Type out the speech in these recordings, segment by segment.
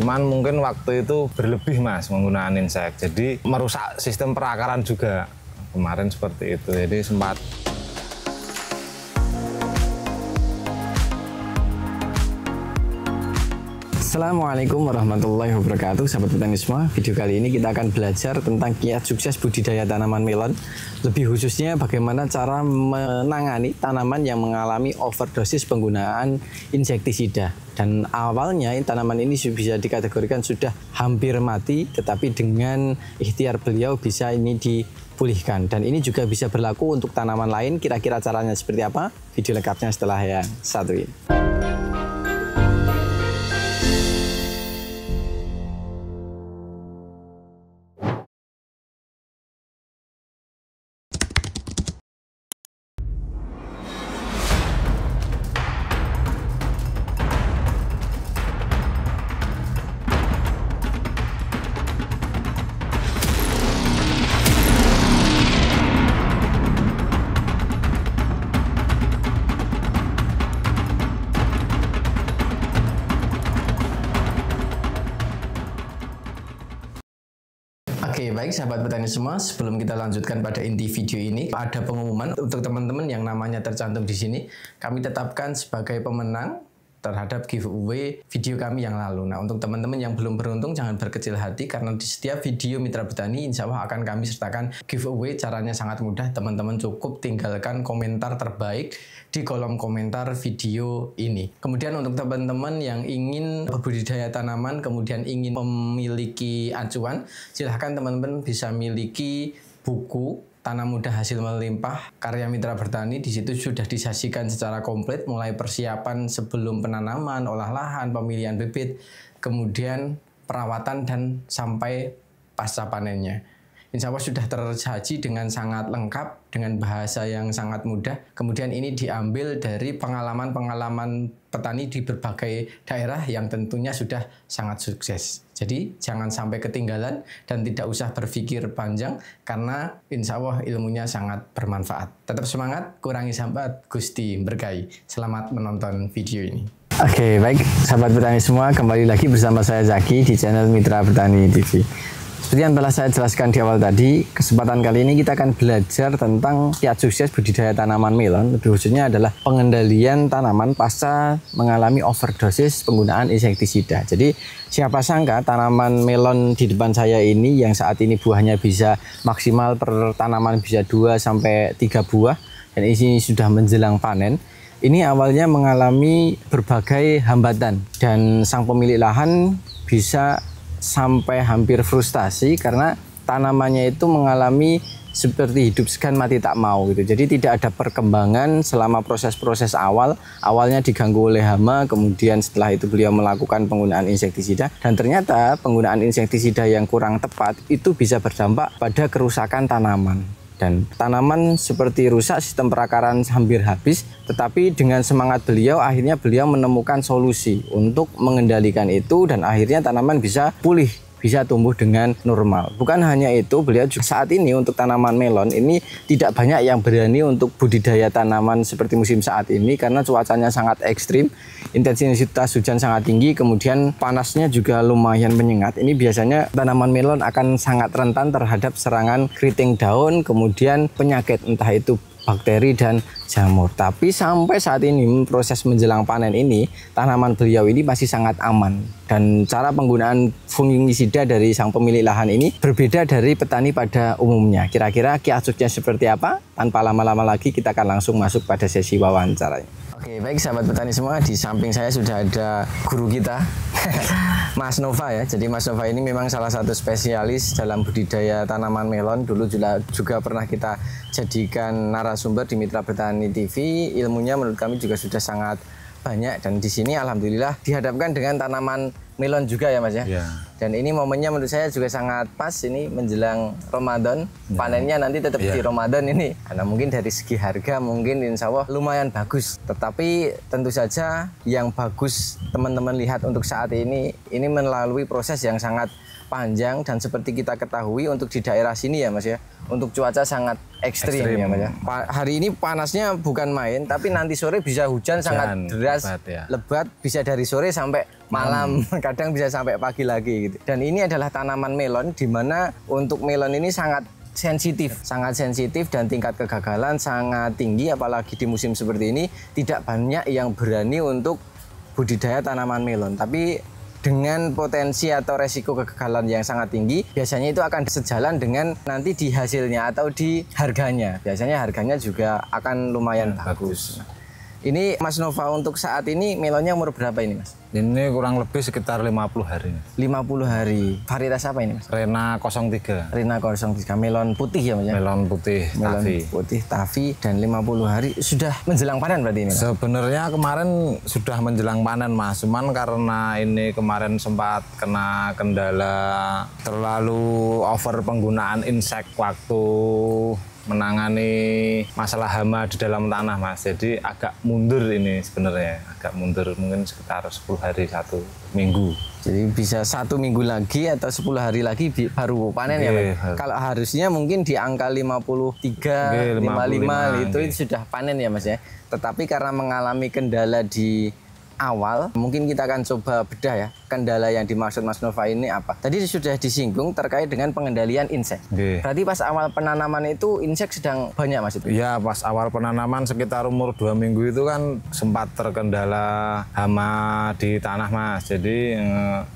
Cuman mungkin waktu itu berlebih Mas menggunakan insek. Jadi merusak sistem perakaran juga. Kemarin seperti itu. Jadi sempat Assalamualaikum warahmatullahi wabarakatuh, sahabat petani semua. Video kali ini kita akan belajar tentang kiat sukses budidaya tanaman melon. Lebih khususnya bagaimana cara menangani tanaman yang mengalami overdosis penggunaan insektisida. Dan awalnya tanaman ini bisa dikategorikan sudah hampir mati, tetapi dengan ikhtiar beliau bisa ini dipulihkan. Dan ini juga bisa berlaku untuk tanaman lain. Kira-kira caranya seperti apa? Video lengkapnya setelah yang satu ini. Oke, baik sahabat petani semua, sebelum kita lanjutkan pada inti video ini, ada pengumuman untuk teman-teman yang namanya tercantum di sini. Kami tetapkan sebagai pemenang terhadap giveaway video kami yang lalu. Nah, untuk teman-teman yang belum beruntung, jangan berkecil hati karena di setiap video Mitra Petani, insya Allah akan kami sertakan giveaway. Caranya sangat mudah, teman-teman cukup tinggalkan komentar terbaik di kolom komentar video ini. Kemudian untuk teman-teman yang ingin berbudidaya tanaman, kemudian ingin memiliki acuan, silahkan teman-teman bisa miliki buku Tanam Mudah Hasil Melimpah karya Mitra Bertani. Di situ sudah disajikan secara komplit mulai persiapan sebelum penanaman, olah lahan, pemilihan bibit, kemudian perawatan dan sampai pasca panennya. Insya Allah sudah tersaji dengan sangat lengkap, dengan bahasa yang sangat mudah. Kemudian ini diambil dari pengalaman-pengalaman petani di berbagai daerah yang tentunya sudah sangat sukses. Jadi jangan sampai ketinggalan dan tidak usah berpikir panjang karena insya Allah ilmunya sangat bermanfaat. Tetap semangat, kurangi sambat, Gusti berkahi. Selamat menonton video ini. Oke, baik sahabat petani semua, kembali lagi bersama saya Zaki di channel Mitra Bertani TV. Seperti yang telah saya jelaskan di awal tadi, kesempatan kali ini kita akan belajar tentang kiat sukses budidaya tanaman melon. Lebih khususnya adalah pengendalian tanaman pasca mengalami overdosis penggunaan insektisida. Jadi siapa sangka tanaman melon di depan saya ini yang saat ini buahnya bisa maksimal per tanaman bisa 2-3 buah dan ini sudah menjelang panen. Ini awalnya mengalami berbagai hambatan dan sang pemilik lahan bisa sampai hampir frustasi karena tanamannya itu mengalami seperti hidup segan mati tak mau gitu. Jadi tidak ada perkembangan selama proses-proses awalnya diganggu oleh hama, kemudian setelah itu beliau melakukan penggunaan insektisida dan ternyata penggunaan insektisida yang kurang tepat itu bisa berdampak pada kerusakan tanaman. Dan tanaman seperti rusak, sistem perakaran hampir habis, tetapi dengan semangat beliau akhirnya beliau menemukan solusi untuk mengendalikan itu dan akhirnya tanaman bisa pulih, bisa tumbuh dengan normal. Bukan hanya itu, beliau juga saat ini untuk tanaman melon ini tidak banyak yang berani untuk budidaya tanaman seperti musim saat ini karena cuacanya sangat ekstrim, intensitas hujan sangat tinggi, kemudian panasnya juga lumayan menyengat. Ini biasanya tanaman melon akan sangat rentan terhadap serangan keriting daun, kemudian penyakit entah itu bakteri dan jamur. Tapi sampai saat ini proses menjelang panen ini tanaman beliau ini masih sangat aman dan cara penggunaan fungisida dari sang pemilik lahan ini berbeda dari petani pada umumnya. Kira-kira kiat suksesnya seperti apa? Tanpa lama-lama lagi kita akan langsung masuk pada sesi wawancaranya. Oke, baik sahabat petani semua, di samping saya sudah ada guru kita Mas Nova ya. Jadi Mas Nova ini memang salah satu spesialis dalam budidaya tanaman melon. Dulu juga pernah kita jadikan narasumber di Mitra Bertani TV. Ilmunya menurut kami juga sudah sangat banyak dan di sini alhamdulillah dihadapkan dengan tanaman melon juga ya Mas ya. Ya. Dan ini momennya menurut saya juga sangat pas ini menjelang Ramadan. Ya. Panennya nanti tetap di Ramadan ini. Karena mungkin dari segi harga mungkin insya Allah lumayan bagus. Tetapi tentu saja yang bagus teman-teman lihat untuk saat ini melalui proses yang sangat panjang, dan seperti kita ketahui untuk di daerah sini ya Mas ya, untuk cuaca sangat ekstrim ya Mas ya. Hari ini panasnya bukan main, tapi nanti sore bisa hujan sangat deras, lebat, bisa dari sore sampai malam, kadang bisa sampai pagi lagi gitu. Dan ini adalah tanaman melon, di mana untuk melon ini sangat sensitif dan tingkat kegagalan sangat tinggi, apalagi di musim seperti ini tidak banyak yang berani untuk budidaya tanaman melon. Tapi dengan potensi atau resiko kegagalan yang sangat tinggi, biasanya itu akan sejalan dengan nanti di hasilnya atau di harganya. Biasanya harganya juga akan lumayan bagus. Ini Mas Nova untuk saat ini melonnya umur berapa ini Mas? Ini kurang lebih sekitar 50 hari. 50 hari. Varietas apa ini Mas? Rena 03. Rena 03. Melon putih ya Mas ya? Melon putih, Tavi dan 50 hari sudah menjelang panen berarti ini Mas? Sebenarnya kemarin sudah menjelang panen Mas. Cuman karena ini kemarin sempat kena kendala terlalu over penggunaan insek waktu menangani masalah hama di dalam tanah Mas, jadi agak mundur ini sebenarnya, agak mundur mungkin sekitar 10 hari 1 minggu. Jadi bisa 1 minggu lagi atau 10 hari lagi baru panen ya Mas? Kalau harusnya mungkin di angka 53, 55 itu sudah panen ya Mas ya. Tetapi karena mengalami kendala di awal, mungkin kita akan coba bedah ya, kendala yang dimaksud Mas Nova ini apa. Tadi sudah disinggung terkait dengan pengendalian insek. Berarti pas awal penanaman itu insek sedang banyak Mas itu? Iya, pas awal penanaman sekitar umur 2 minggu itu kan sempat terkendala hama di tanah Mas. Jadi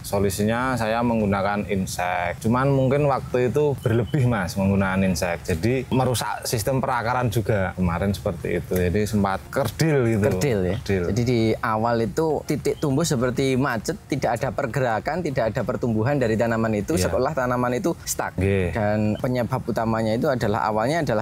solusinya saya menggunakan insek. Cuman mungkin waktu itu berlebih Mas menggunakan insek. Jadi merusak sistem perakaran juga kemarin seperti itu. Jadi sempat kerdil gitu. Kerdil ya? Kerdil. Jadi di awal itu titik tumbuh seperti macet, tidak ada pergerakan, tidak ada pertumbuhan dari tanaman itu, seolah tanaman itu stuck. Dan penyebab utamanya itu adalah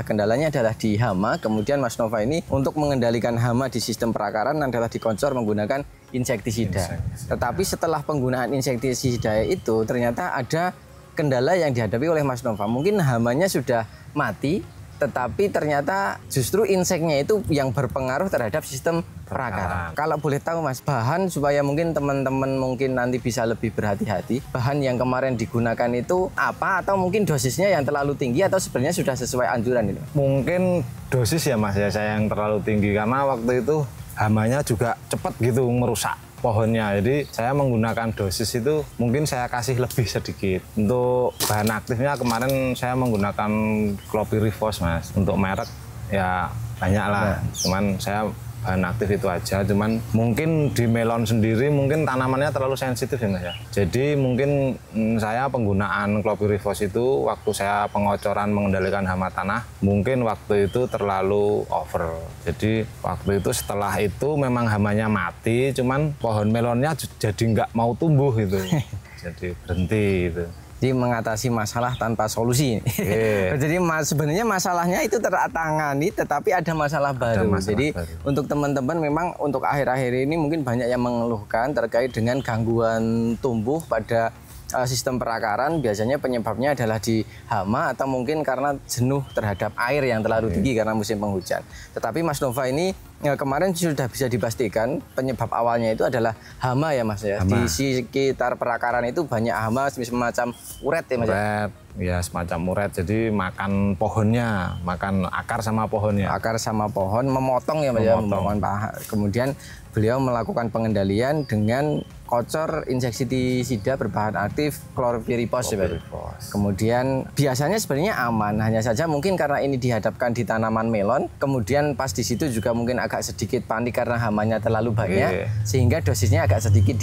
kendalanya adalah di hama. Kemudian Mas Nova ini untuk mengendalikan hama di sistem perakaran adalah dikonsor menggunakan insektisida. Tetapi setelah penggunaan insektisida itu ternyata ada kendala yang dihadapi oleh Mas Nova. Mungkin hamanya sudah mati, tetapi ternyata justru inseknya itu yang berpengaruh terhadap sistem perakaran. Kalau boleh tahu Mas, bahan supaya mungkin teman-teman mungkin nanti bisa lebih berhati-hati, bahan yang kemarin digunakan itu apa, atau mungkin dosisnya yang terlalu tinggi atau sebenarnya sudah sesuai anjuran ini? Mungkin dosis ya Mas ya, saya yang terlalu tinggi karena waktu itu hamanya juga cepat gitu merusak pohonnya. Jadi saya menggunakan dosis itu mungkin saya kasih lebih sedikit. Untuk bahan aktifnya kemarin saya menggunakan Clopyrifos Mas. Untuk merek ya banyak lah. Cuman saya bahan aktif itu aja. Cuman mungkin di melon sendiri mungkin tanamannya terlalu sensitif ya Mas ya. Jadi mungkin saya penggunaan Clopyrifos itu waktu saya pengocoran mengendalikan hama tanah mungkin waktu itu terlalu over. Jadi waktu itu setelah itu memang hamanya mati, cuman pohon melonnya jadi nggak mau tumbuh gitu. Jadi berhenti gitu. Jadi mengatasi masalah tanpa solusi. Jadi sebenarnya masalahnya itu tertangani, tetapi ada masalah baru. Jadi untuk teman-teman memang untuk akhir-akhir ini mungkin banyak yang mengeluhkan terkait dengan gangguan tumbuh pada sistem perakaran. Biasanya penyebabnya adalah di hama atau mungkin karena jenuh terhadap air yang terlalu tinggi karena musim penghujan. Tetapi Mas Nova ini kemarin sudah bisa dipastikan penyebab awalnya itu adalah hama ya Mas ya. Di sekitar perakaran itu banyak hama semacam uret ya Mas ya. Ya semacam uret, jadi makan pohonnya, makan akar sama pohonnya. Akar sama pohon, memotong ya Mas ya, memotong paha. Kemudian beliau melakukan pengendalian dengan kocor insektisida berbahan aktif Clopyrifos. Kemudian biasanya sebenarnya aman, hanya saja mungkin karena ini dihadapkan di tanaman melon, kemudian pas di situ juga mungkin agak sedikit panik karena hamanya terlalu banyak, sehingga dosisnya agak sedikit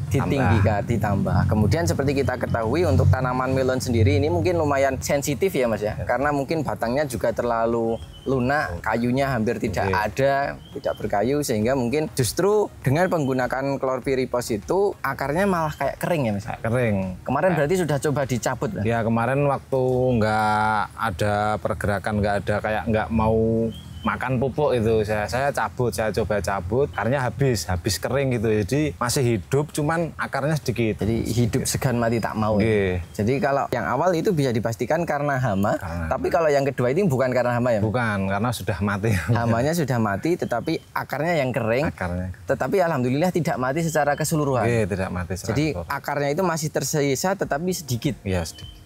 ditambah. Kemudian seperti kita ketahui untuk tanaman melon sendiri ini mungkin lumayan sensitif ya Mas ya, karena mungkin batangnya juga terlalu lunak, kayunya hampir tidak ada, tidak berkayu, sehingga mungkin justru dengan menggunakan Clopyrifos itu akarnya malah kayak kering ya Mas. Kering. Kemarin berarti sudah coba dicabut Ya kemarin waktu nggak ada pergerakan, nggak ada kayak nggak mau makan pupuk itu saya cabut, saya coba cabut, akarnya habis kering gitu. Jadi masih hidup, cuman akarnya sedikit. Jadi hidup segan mati tak mau. Oke. Jadi kalau yang awal itu bisa dipastikan karena hama, tapi kalau yang kedua ini bukan karena hama ya? Bukan, karena sudah mati. Hamanya sudah mati, tetapi akarnya yang kering. Tetapi alhamdulillah tidak mati secara keseluruhan. Oke, tidak mati secara Jadi akarnya itu masih tersisa, tetapi sedikit. Iya, sedikit.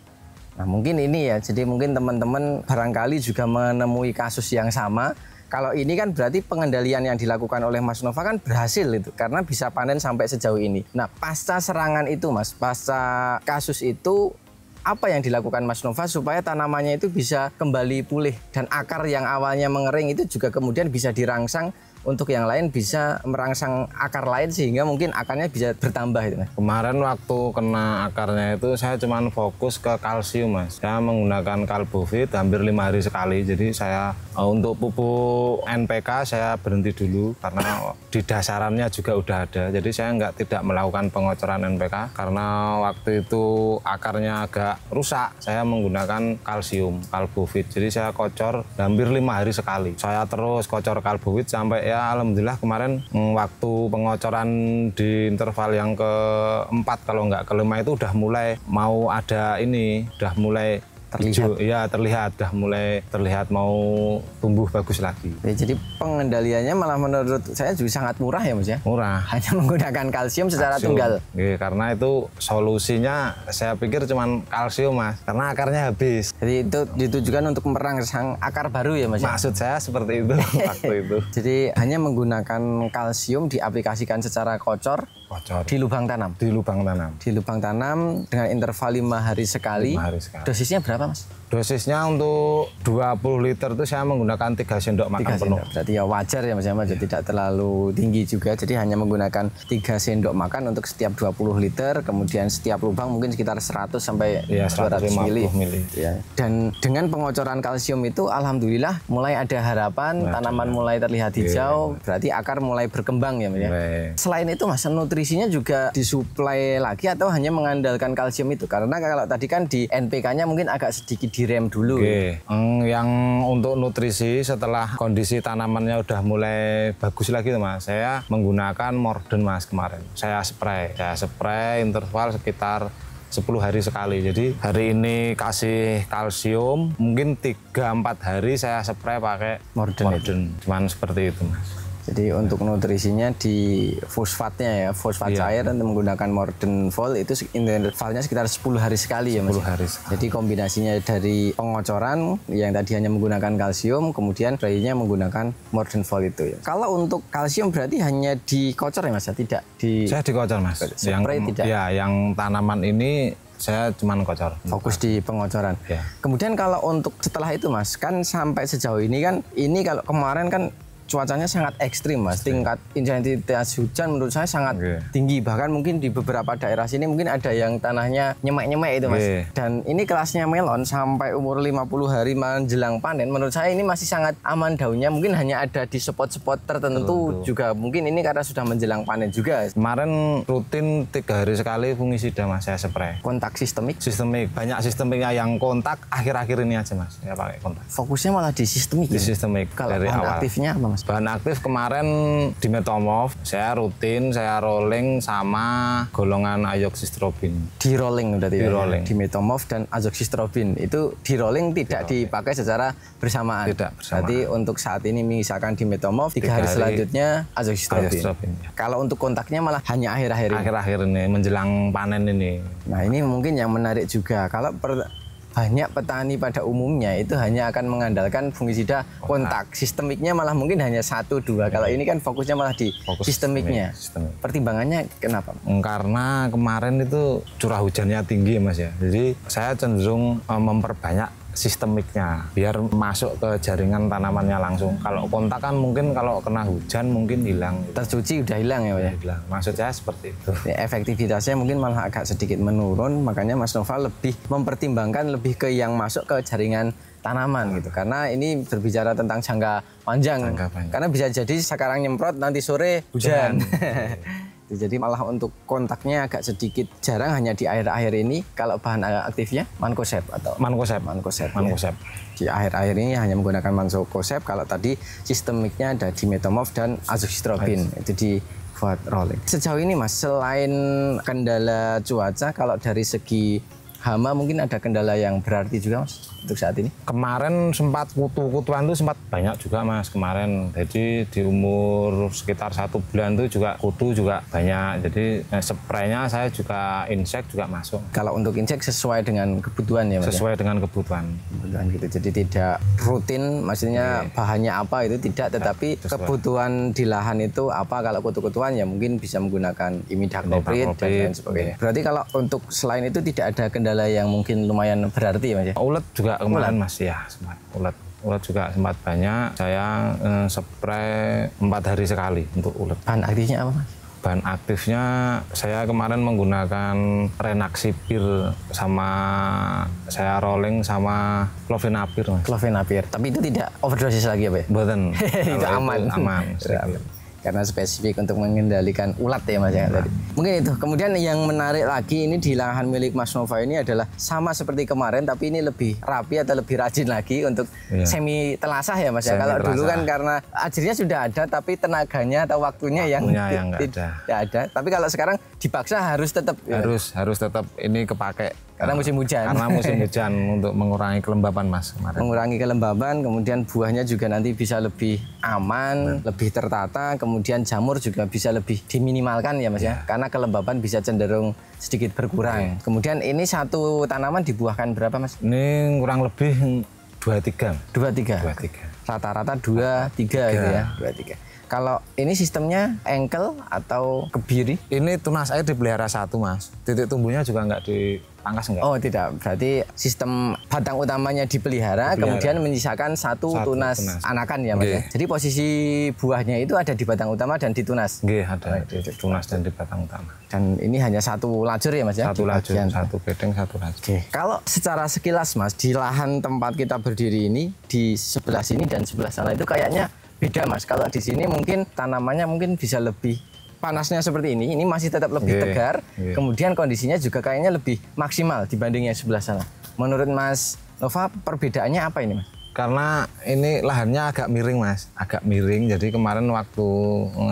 Nah mungkin ini ya, jadi mungkin teman-teman barangkali juga menemui kasus yang sama. Kalau ini kan berarti pengendalian yang dilakukan oleh Mas Nova kan berhasil itu, karena bisa panen sampai sejauh ini. Nah pasca serangan itu Mas, pasca kasus itu, apa yang dilakukan Mas Nova supaya tanamannya itu bisa kembali pulih dan akar yang awalnya mengering itu juga kemudian bisa dirangsang untuk yang lain bisa merangsang akar lain sehingga mungkin akarnya bisa bertambah itu Mas. Kemarin waktu kena akarnya itu saya cuma fokus ke kalsium Mas. Saya menggunakan Kalbovit hampir 5 hari sekali. Jadi saya untuk pupuk NPK saya berhenti dulu karena di dasarannya juga udah ada. Jadi saya tidak melakukan pengocoran NPK karena waktu itu akarnya agak rusak. Saya menggunakan kalsium Kalbovit. Jadi saya kocor hampir 5 hari sekali. Saya terus kocor Kalbovit sampai ya alhamdulillah kemarin waktu pengocoran di interval yang keempat kalau nggak kelima itu udah mulai mau ada ini, udah mulai terlihat. Ya terlihat, udah mulai terlihat mau tumbuh bagus lagi. Ya, jadi pengendaliannya malah menurut saya juga sangat murah ya Mas ya? Murah. Hanya menggunakan kalsium secara tunggal. Ya, karena itu solusinya saya pikir cuman kalsium Mas, karena akarnya habis. Jadi itu ditujukan untuk merangsang akar baru ya Mas ya? Maksud saya seperti itu waktu itu. Jadi hanya menggunakan kalsium diaplikasikan secara kocor. Di lubang tanam. Di lubang tanam. Di lubang tanam dengan interval 5 hari sekali. 5 hari sekali. Dosisnya berapa Mas? Dosisnya untuk 20 liter itu saya menggunakan 3 sendok makan penuh. Berarti ya wajar ya Mas, tidak terlalu tinggi juga. Jadi hanya menggunakan 3 sendok makan untuk setiap 20 liter. Kemudian setiap lubang mungkin sekitar 100 sampai 200 mili. Ya. Dan dengan pengocoran kalsium itu alhamdulillah mulai ada harapan, tanaman mulai terlihat hijau. Berarti akar mulai berkembang ya Mas ya. Selain itu Mas, nutrisinya juga disuplai lagi atau hanya mengandalkan kalsium itu? Karena kalau tadi kan di NPK-nya mungkin agak sedikit direm dulu. Yang untuk nutrisi setelah kondisi tanamannya udah mulai bagus lagi Mas, saya menggunakan Morden Mas kemarin. Saya spray interval sekitar 10 hari sekali. Jadi hari ini kasih kalsium, mungkin 3-4 hari saya spray pakai Morden. Cuman seperti itu Mas. Jadi untuk nutrisinya di fosfatnya ya, fosfat cair dan menggunakan Morden Vol itu intervalnya sekitar 10 hari sekali ya Mas. 10 hari sekali. Jadi kombinasinya dari pengocoran yang tadi hanya menggunakan kalsium, kemudian spraynya menggunakan Morden Vol itu ya. Kalau untuk kalsium berarti hanya dikocor ya Mas, tidak di... Saya dikocor Mas. Spray tidak? Ya, yang tanaman ini saya cuman kocor. Fokus di pengocoran. Ya. Kemudian kalau untuk setelah itu Mas, kan sampai sejauh ini kan, ini kalau kemarin kan cuacanya sangat ekstrim Mas, tingkat intensitas hujan menurut saya sangat tinggi, bahkan mungkin di beberapa daerah sini mungkin ada yang tanahnya nyemek-nyemek itu Mas. Dan ini kelasnya melon sampai umur 50 hari menjelang panen, menurut saya ini masih sangat aman daunnya, mungkin hanya ada di spot-spot tertentu juga, mungkin ini karena sudah menjelang panen juga. Kemarin rutin 3 hari sekali fungisida Mas saya spray. Kontak sistemik? Sistemik, banyak sistemiknya. Yang kontak akhir-akhir ini aja Mas, saya pakai kontak. Fokusnya malah di sistemik. Di sistemik. Kalau dari bahan awal. Aktifnya apa Mas? Bahan aktif kemarin Dimetomov, saya rutin, saya rolling sama golongan azoxystrobin. Di rolling udah di rolling. Dimetomov dan azoxystrobin itu di rolling tidak dipakai secara bersamaan. Tidak bersamaan. Berarti untuk saat ini misalkan Dimetomov, 3 hari selanjutnya azoxystrobin. Kalau untuk kontaknya malah hanya akhir-akhir ini. Akhir-akhir ini menjelang panen ini. Nah ini mungkin yang menarik juga. Kalau banyak petani pada umumnya itu hanya akan mengandalkan fungisida kontak. Sistemiknya malah mungkin hanya 1-2. Kalau ini kan fokusnya malah di sistemiknya. Pertimbangannya kenapa? Karena kemarin itu curah hujannya tinggi Mas ya. Jadi saya cenderung memperbanyak sistemiknya biar masuk ke jaringan tanamannya langsung. Kalau kontak kan mungkin kalau kena hujan mungkin hilang. Tercuci udah hilang ya Pak ya? Hilang. Maksud saya seperti itu. Efektivitasnya mungkin malah agak sedikit menurun, makanya Mas Nova lebih mempertimbangkan lebih ke yang masuk ke jaringan tanaman gitu. Karena ini berbicara tentang jangka panjang. Karena bisa jadi sekarang nyemprot nanti sore hujan. Jadi malah untuk kontaknya agak sedikit jarang, hanya di akhir-akhir ini. Kalau bahan aktifnya mancozeb atau mancozeb. Di akhir-akhir ini hanya menggunakan mancozeb. Kalau tadi sistemiknya ada dimetamorf dan azoxystrobin. Itu buat rolling. Sejauh ini Mas, selain kendala cuaca, kalau dari segi hama mungkin ada kendala yang berarti juga Mas untuk saat ini? Kemarin sempat kutu-kutuan tuh sempat banyak juga Mas kemarin. Jadi di umur sekitar 1 bulan tuh juga kutu juga banyak. Jadi spraynya saya juga insek juga masuk. Kalau untuk insek sesuai dengan kebutuhan ya Mas? Sesuai dengan kebutuhan. Gitu. Jadi tidak rutin, maksudnya bahannya apa itu tidak, tetapi kebutuhan di lahan itu apa. Kalau kutu-kutuan ya mungkin bisa menggunakan imidacloprid dan lain sebagainya. Berarti kalau untuk selain itu tidak ada kendala yang mungkin lumayan berarti ya Mas ya? Ulet juga kemarin Mas ya, sempat ulet juga sempat banyak. Saya spray 4 hari sekali untuk ulet. Bahan aktifnya apa Mas? Bahan aktifnya saya kemarin menggunakan Renaxipir, sama saya rolling sama Clofinapir Mas. Clofinapir, tapi itu tidak overdosis lagi apa ya? Betul. Itu aman. Aman. Karena spesifik untuk mengendalikan ulat ya Mas ya tadi. Mungkin itu. Kemudian yang menarik lagi ini di lahan milik Mas Nova ini adalah sama seperti kemarin, tapi ini lebih rapi atau lebih rajin lagi untuk semi telasah ya Mas ya. Kalau dulu kan karena ajarnya sudah ada tapi tenaganya atau waktunya yang tidak ada. Tapi kalau sekarang dipaksa harus tetap harus tetap ini kepake. Karena musim hujan. Karena musim hujan untuk mengurangi kelembapan Mas kemarin. Mengurangi kelembapan, kemudian buahnya juga nanti bisa lebih aman, lebih tertata, kemudian jamur juga bisa lebih diminimalkan ya Mas ya. Karena kelembapan bisa cenderung sedikit berkurang. Kemudian ini satu tanaman dibuahkan berapa Mas? Ini kurang lebih 23. 23. Rata-rata 23 gitu ya, 23. Kalau ini sistemnya engkel atau kebiri? Ini tunas air dipelihara satu Mas. Titik tumbuhnya juga nggak dipangkas enggak? Oh tidak, berarti sistem batang utamanya dipelihara. Kemudian menyisakan satu tunas anakan ya Mas ya. Jadi posisi buahnya itu ada di batang utama dan di tunas? Nggih, ada di tunas dan di batang utama. Dan ini hanya satu lajur ya Mas ya? Satu lajur, satu bedeng, satu lajur. Oke. Kalau secara sekilas Mas, di lahan tempat kita berdiri ini, di sebelah sini dan sebelah sana itu kayaknya beda Mas. Kalau di sini mungkin tanamannya mungkin bisa lebih panasnya seperti ini masih tetap lebih tegar. Kemudian kondisinya juga kayaknya lebih maksimal dibanding yang sebelah sana. Menurut Mas Nova, perbedaannya apa ini Mas? Karena ini lahannya agak miring Mas, agak miring. Jadi kemarin waktu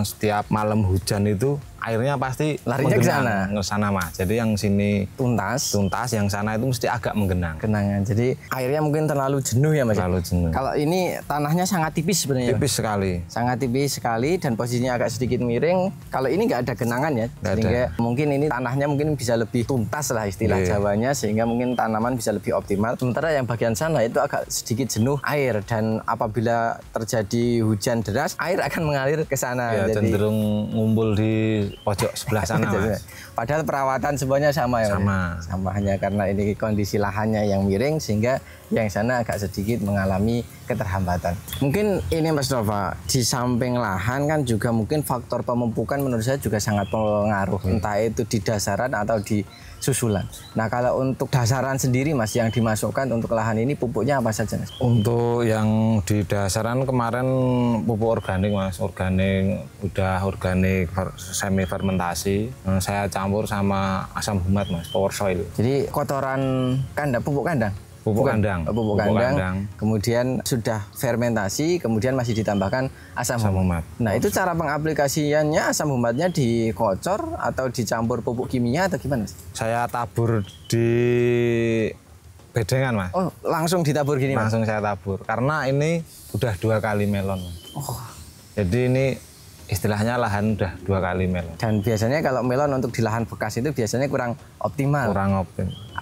setiap malam hujan itu airnya pasti larinya ke sana Mas. Jadi yang sini tuntas, yang sana itu mesti agak menggenang. Jadi airnya mungkin terlalu jenuh ya Mas. Terlalu jenuh. Kalau ini tanahnya sangat tipis sebenarnya. Tipis sekali. Sangat tipis sekali dan posisinya agak sedikit miring. Kalau ini nggak ada genangan ya, sehingga mungkin ini tanahnya mungkin bisa lebih tuntas lah istilah Jawanya, sehingga mungkin tanaman bisa lebih optimal. Sementara yang bagian sana itu agak sedikit jenuh air, dan apabila terjadi hujan deras, air akan mengalir ke sana. Ya, jadi cenderung ngumpul di pojok sebelah sana Mas. Padahal perawatan semuanya sama ya Mas? Sama, hanya karena ini kondisi lahannya yang miring sehingga yang sana agak sedikit mengalami keterhambatan. Mungkin ini Mas Nova, di samping lahan kan juga mungkin faktor pemupukan menurut saya juga sangat pengaruh, entah itu di dasaran atau di susulan. Nah kalau untuk dasaran sendiri Mas yang dimasukkan untuk lahan ini pupuknya apa saja Mas? Untuk yang di dasaran kemarin pupuk organik Mas, organik semi fermentasi. Saya campur sama asam humat Mas, power soil. Jadi kotoran kandang, pupuk kandang? Pupuk kandang. Kemudian sudah fermentasi, kemudian masih ditambahkan asam humat. Nah itu cara pengaplikasiannya, asam humatnya dikocor atau dicampur pupuk kimia atau gimana Mas? Saya tabur di bedengan Mas. Oh langsung ditabur gini Mas? Langsung saya tabur, karena ini udah 2 kali melon. Oh. Jadi ini istilahnya lahan udah 2 kali melon. Dan biasanya kalau melon untuk di lahan bekas itu biasanya kurang optimal.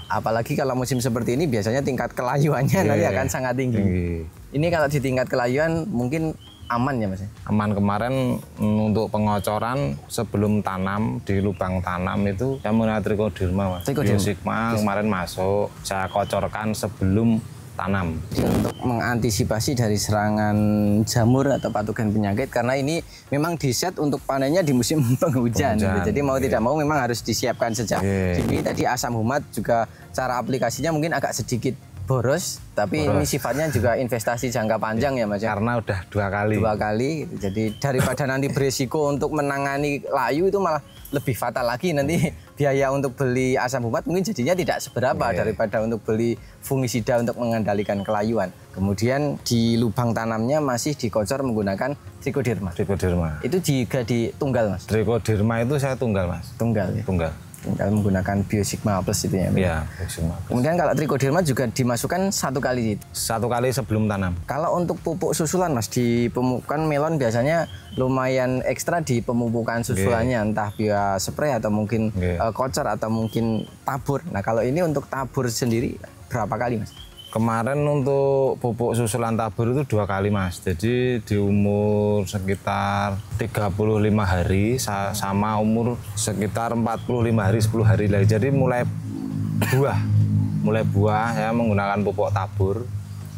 Apalagi kalau musim seperti ini biasanya tingkat kelayuannya nanti akan sangat tinggi. Ini kalau di tingkat kelayuan mungkin aman ya Mas? Aman. Kemarin untuk pengocoran sebelum tanam di lubang tanam itu saya menggunakan Trichoderma Mas. Biosigma kemarin masuk, saya kocorkan sebelum tanam. Untuk mengantisipasi dari serangan jamur atau patogen penyakit, karena ini memang diset untuk panennya di musim penghujan. Jadi mau tidak mau memang harus disiapkan sejak dini. Tadi asam humat juga cara aplikasinya mungkin agak sedikit boros, tapi ini sifatnya juga investasi jangka panjang ya Mas. Karena udah 2 kali. Jadi daripada nanti beresiko untuk menangani layu itu malah lebih fatal lagi nanti biaya untuk beli asam humat mungkin jadinya tidak seberapa daripada untuk beli fungisida untuk mengendalikan kelayuan. Kemudian di lubang tanamnya masih dikocor menggunakan trichoderma. Trichoderma. Itu juga di tunggal, Mas? Trichoderma itu saya tunggal, Mas. Tunggal ya? Tunggal. Tunggal menggunakan Biosigma Plus itu ya? Iya, Biosigma Plus. Kemudian kalau trichoderma juga dimasukkan 1 kali itu? 1 kali sebelum tanam. Kalau untuk pupuk susulan, Mas, di pemupukan melon biasanya lumayan ekstra di pemupukan susulannya, entah via spray atau mungkin kocor atau mungkin tabur. Nah, kalau ini untuk tabur sendiri berapa kali, Mas? Kemarin untuk pupuk susulan tabur itu 2 kali, Mas. Jadi di umur sekitar 35 hari sama umur sekitar 45 hari, 10 hari lagi. Jadi mulai buah saya menggunakan pupuk tabur,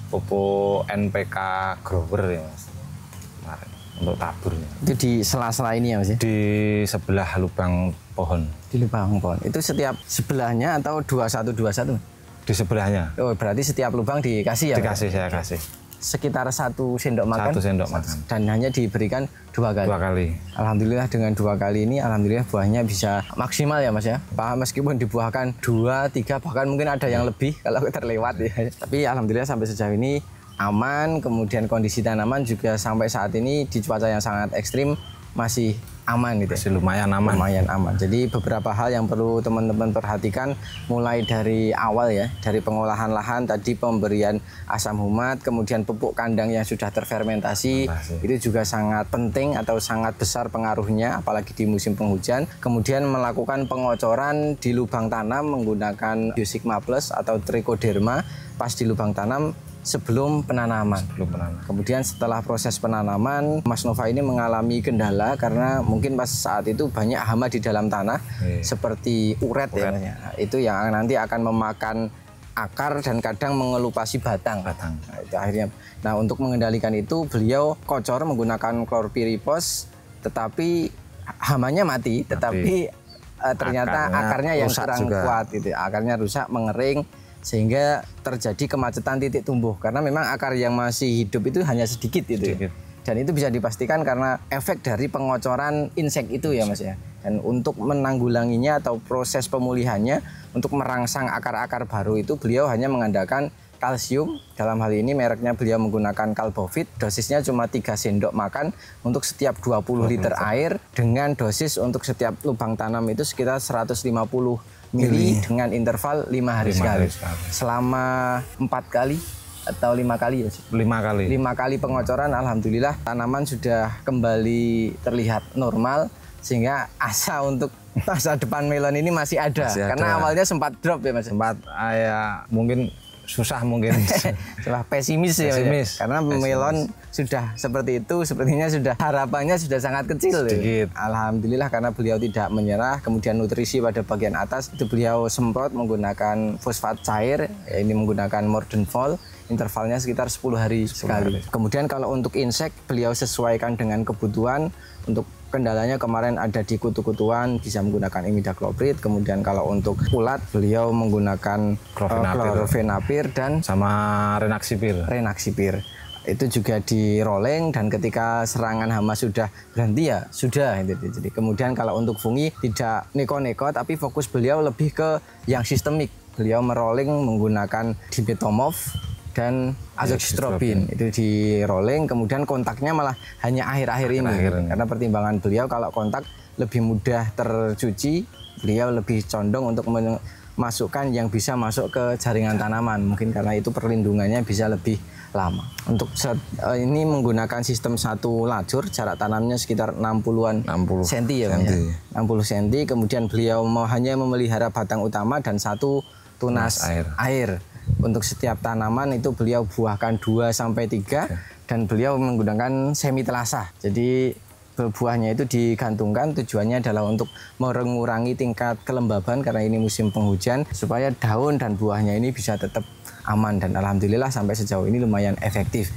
pupuk NPK Grower ya, Mas. Kemarin untuk taburnya. Itu di sela-sela ini ya, Mas? Di sebelah lubang pohon. Di lubang pohon. Itu setiap sebelahnya atau 21-21? Di sebelahnya. Oh, berarti setiap lubang dikasih ya? Dikasih, saya kasih. Sekitar 1 sendok makan? 1 sendok makan. Dan hanya diberikan 2 kali? 2 kali. Alhamdulillah dengan 2 kali ini, alhamdulillah buahnya bisa maksimal ya, Mas ya? Meskipun dibuahkan 2, 3, bahkan mungkin ada yang lebih kalau terlewat ya. Tapi alhamdulillah sampai sejauh ini aman, kemudian kondisi tanaman juga sampai saat ini di cuaca yang sangat ekstrim masih aman gitu. Masih lumayan aman. Lumayan aman. Jadi beberapa hal yang perlu teman-teman perhatikan mulai dari awal ya, dari pengolahan lahan tadi, pemberian asam humat, kemudian pupuk kandang yang sudah terfermentasi, itu juga sangat penting atau sangat besar pengaruhnya apalagi di musim penghujan. Kemudian melakukan pengocoran di lubang tanam menggunakan Biosigma Plus atau Trichoderma pas di lubang tanam sebelum penanaman. Kemudian setelah proses penanaman, Mas Nova ini mengalami kendala karena mungkin pas saat itu banyak hama di dalam tanah seperti uret. Ya. Nah, itu yang nanti akan memakan akar dan kadang mengelupasi batang. Nah, itu akhirnya. Nah, untuk mengendalikan itu beliau kocor menggunakan klorpirifos, tetapi hamanya mati, tetapi ternyata akarnya yang kurang kuat gitu. Akarnya rusak, mengering, sehingga terjadi kemacetan titik tumbuh karena memang akar yang masih hidup itu hanya sedikit itu. Dan itu bisa dipastikan karena efek dari pengocoran insek itu ya, Mas ya. Dan untuk menanggulanginya atau proses pemulihannya untuk merangsang akar-akar baru itu beliau hanya mengandalkan kalsium. Dalam hal ini mereknya beliau menggunakan Kalbovit, dosisnya cuma 3 sendok makan untuk setiap 20 liter air dengan dosis untuk setiap lubang tanam itu sekitar 150 mili dengan interval 5 hari sekali. Selama 4 kali atau 5 kali ya? 5 kali. 5 kali pengocoran, alhamdulillah tanaman sudah kembali terlihat normal sehingga asa untuk masa depan melon ini masih ada. Karena awalnya sempat drop ya, Mas. Sempat mungkin susah mungkin. Pesimis ya, Mas. Karena melon sudah seperti itu, sepertinya sudah harapannya sudah sangat kecil. Sedikit. Alhamdulillah karena beliau tidak menyerah. Kemudian nutrisi pada bagian atas itu beliau semprot menggunakan fosfat cair, ini menggunakan Mordenfol. Intervalnya sekitar 10 hari sekali. Kemudian kalau untuk insek beliau sesuaikan dengan kebutuhan. Untuk kendalanya kemarin ada di kutu-kutuan bisa menggunakan imidacloprid. Kemudian kalau untuk ulat beliau menggunakan chlorfenapir dan sama Renaxipir. Itu juga di rolling dan ketika serangan hama sudah berhenti ya sudah. Jadi kemudian kalau untuk fungi tidak neko-neko tapi fokus beliau lebih ke yang sistemik. Beliau merolling menggunakan dimetomorf dan azoxystrobin itu di rolling, kemudian kontaknya malah hanya akhir-akhir ini karena pertimbangan beliau kalau kontak lebih mudah tercuci, beliau lebih condong untuk memasukkan yang bisa masuk ke jaringan tanaman, mungkin karena itu perlindungannya bisa lebih lama. Untuk ini menggunakan sistem 1 lajur, jarak tanamnya sekitar 60-an cm ya, 60 cm, kemudian beliau hanya memelihara batang utama dan 1 tunas air. Untuk setiap tanaman itu beliau buahkan 2-3 dan beliau menggunakan semi telasah. Jadi buahnya itu digantungkan, tujuannya adalah untuk mengurangi tingkat kelembaban karena ini musim penghujan supaya daun dan buahnya ini bisa tetap aman dan alhamdulillah sampai sejauh ini lumayan efektif.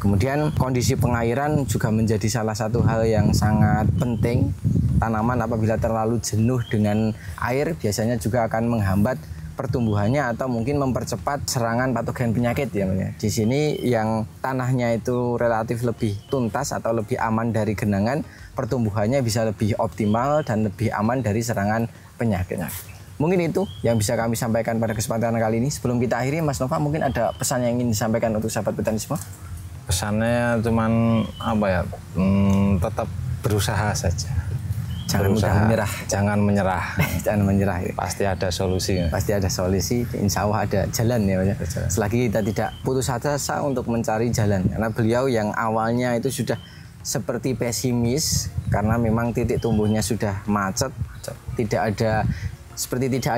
Kemudian kondisi pengairan juga menjadi salah satu hal yang sangat penting. Tanaman apabila terlalu jenuh dengan air biasanya juga akan menghambat pertumbuhannya atau mungkin mempercepat serangan patogen penyakit ya. Di sini yang tanahnya itu relatif lebih tuntas atau lebih aman dari genangan, pertumbuhannya bisa lebih optimal dan lebih aman dari serangan penyakit. Mungkin itu yang bisa kami sampaikan pada kesempatan kali ini. Sebelum kita akhiri, Mas Nova, mungkin ada pesan yang ingin disampaikan untuk sahabat petani semua? Pesannya cuman apa ya, tetap berusaha saja. Jangan mudah menyerah. Jangan menyerah. Jangan menyerah. Pasti ada solusi. Pasti ada solusi. Insya Allah ada jalan ya, Mas. Selagi kita tidak putus asa untuk mencari jalan. Karena beliau yang awalnya itu sudah seperti pesimis karena memang titik tumbuhnya sudah macet, tidak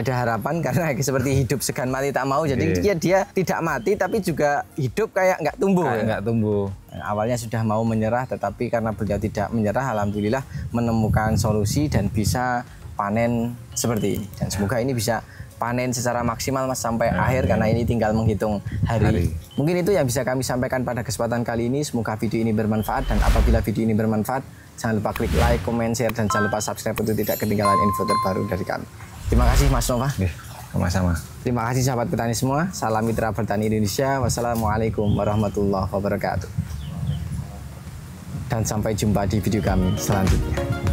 ada harapan karena seperti hidup segan mati tak mau. Jadi dia tidak mati tapi juga hidup kayak nggak tumbuh. Nggak tumbuh. Awalnya sudah mau menyerah, tetapi karena beliau tidak menyerah, alhamdulillah menemukan solusi dan bisa panen seperti ini. Dan semoga ini bisa panen secara maksimal Mas sampai akhir karena ini tinggal menghitung hari. Mungkin itu yang bisa kami sampaikan pada kesempatan kali ini. Semoga video ini bermanfaat, dan apabila video ini bermanfaat, jangan lupa klik like, comment, share, dan jangan lupa subscribe untuk tidak ketinggalan info terbaru dari kami. Terima kasih Mas Nova. Sama-sama. Terima kasih sahabat petani semua. Salam mitra bertani Indonesia. Wassalamualaikum warahmatullahi wabarakatuh. Dan sampai jumpa di video kami selanjutnya.